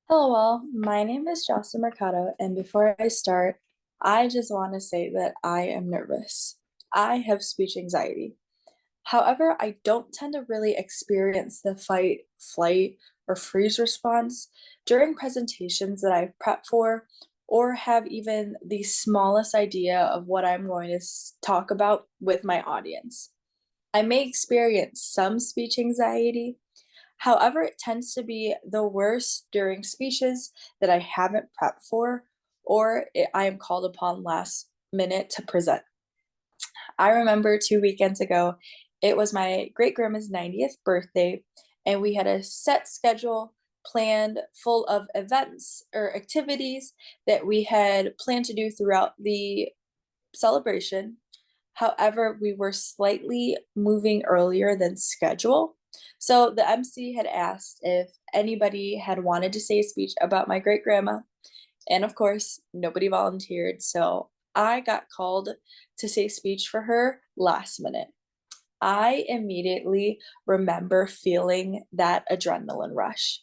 Hello, all. My name is Jocelyn Mercado, and before I start, I just want to say that I am nervous. I have speech anxiety. However, I don't tend to really experience the fight, flight, or freeze response during presentations that I've prepped for, or have even the smallest idea of what I'm going to talk about with my audience. I may experience some speech anxiety. However, it tends to be the worst during speeches that I haven't prepped for or I am called upon last minute to present. I remember 2 weekends ago, it was my great grandma's 90th birthday, and we had a set schedule planned full of events or activities that we had planned to do throughout the celebration. However, we were slightly moving earlier than schedule. So the MC had asked if anybody had wanted to say a speech about my great grandma. And of course, nobody volunteered. So I got called to say a speech for her last minute. I immediately remember feeling that adrenaline rush.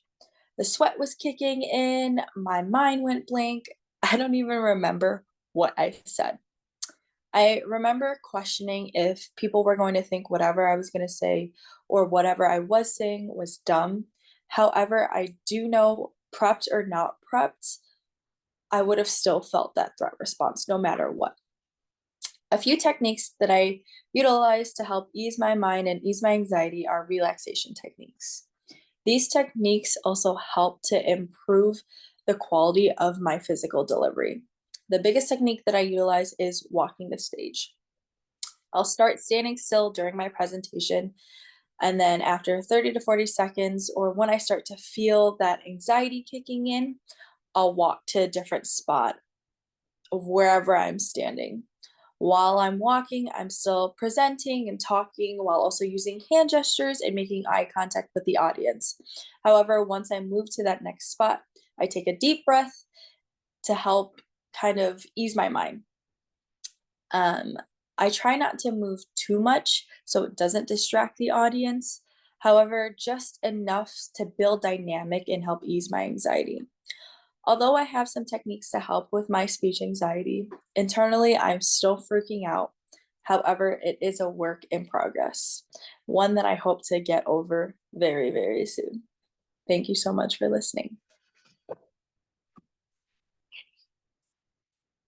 The sweat was kicking in, my mind went blank. I don't even remember what I said. I remember questioning if people were going to think whatever I was going to say or whatever I was saying was dumb. However, I do know, prepped or not prepped, I would have still felt that threat response no matter what. A few techniques that I utilize to help ease my mind and ease my anxiety are relaxation techniques. These techniques also help to improve the quality of my physical delivery. The biggest technique that I utilize is walking the stage. I'll start standing still during my presentation, and then after 30 to 40 seconds, or when I start to feel that anxiety kicking in, I'll walk to a different spot of wherever I'm standing. While I'm walking, I'm still presenting and talking while also using hand gestures and making eye contact with the audience. However, once I move to that next spot, I take a deep breath to help kind of ease my mind. Um, I try not to move too much so it doesn't distract the audience. However, just enough to build dynamic and help ease my anxiety. Although I have some techniques to help with my speech anxiety, internally I'm still freaking out. However, it is a work in progress, one that I hope to get over very, very soon. Thank you so much for listening.